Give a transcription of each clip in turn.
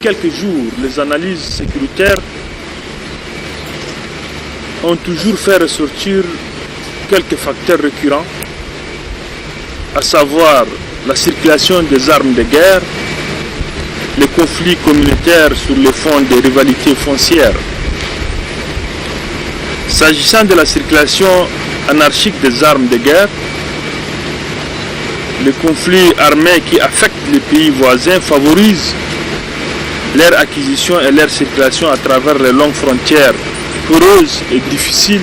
quelques jours, les analyses sécuritaires ont toujours fait ressortir quelques facteurs récurrents, à savoir la circulation des armes de guerre, les conflits communautaires sur le fond des rivalités foncières. S'agissant de la circulation anarchique des armes de guerre, les conflits armés qui affectent les pays voisins favorisent leur acquisition et leur circulation à travers les longues frontières poreuses et difficiles,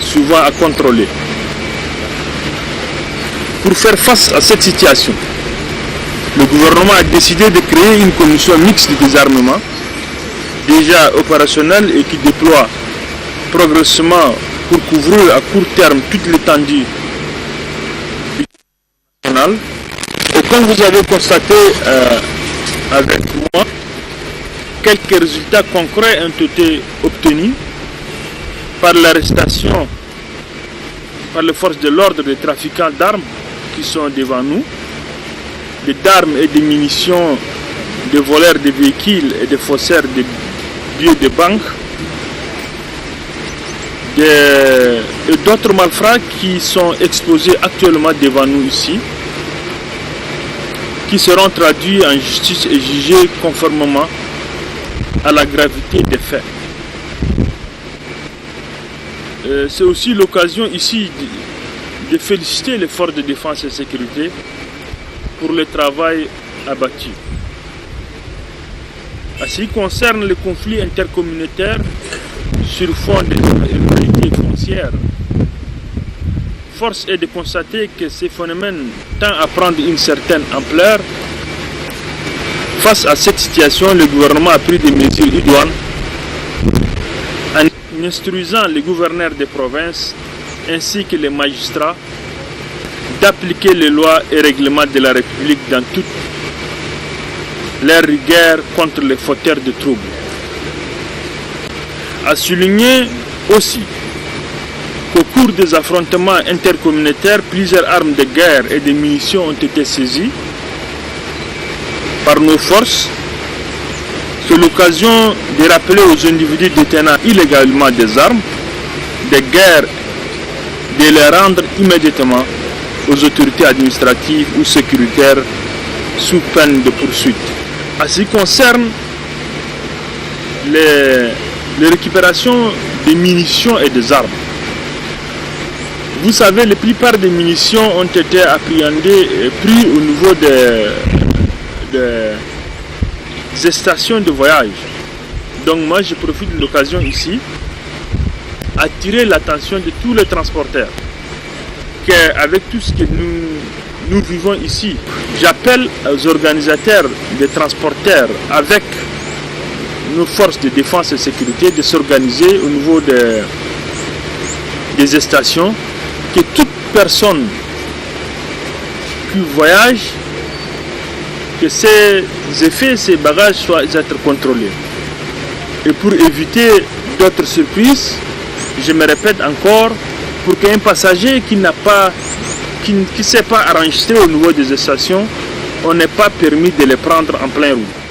souvent à contrôler. Pour faire face à cette situation, le gouvernement a décidé de créer une commission mixte de désarmement, déjà opérationnelle et qui déploie progressivement pour couvrir à court terme toute l'étendue nationale. Et comme vous avez constaté avec moi, quelques résultats concrets ont été obtenus par l'arrestation par les forces de l'ordre des trafiquants d'armes qui sont devant nous, d'armes et de munitions, des voleurs de véhicules et des faussaires de billets de banque, et d'autres malfrats qui sont exposés actuellement devant nous ici, qui seront traduits en justice et jugés conformément à la gravité des faits. C'est aussi l'occasion ici de féliciter les forces de défense et sécurité pour le travail abattu. En ce qui concerne les conflits intercommunautaires sur fond des rivalités foncières, force est de constater que ces phénomènes tendent à prendre une certaine ampleur. Face à cette situation, le gouvernement a pris des mesures idoines en instruisant les gouverneurs des provinces ainsi que les magistrats d'appliquer les lois et règlements de la République dans toute leur rigueur contre les fauteurs de troubles. A souligner aussi qu'au cours des affrontements intercommunautaires, plusieurs armes de guerre et des munitions ont été saisies par nos forces. C'est l'occasion de rappeler aux individus détenant illégalement des armes de guerre de les rendre immédiatement aux autorités administratives ou sécuritaires sous peine de poursuite. En ce qui concerne les récupérations des munitions et des armes, vous savez, la plupart des munitions ont été appréhendées et prises au niveau des stations de voyage. Donc moi je profite de l'occasion ici attirer l'attention de tous les transporteurs qu'avec tout ce que nous vivons ici, j'appelle aux organisateurs des transporteurs avec nos forces de défense et sécurité de s'organiser au niveau des stations, que toute personne qui voyage, que ces effets, ces bagages soient être contrôlés. Et pour éviter d'autres surprises, je me répète encore, pour qu'un passager qui ne s'est pas enregistré au niveau des stations, on n'est pas permis de les prendre en pleine route.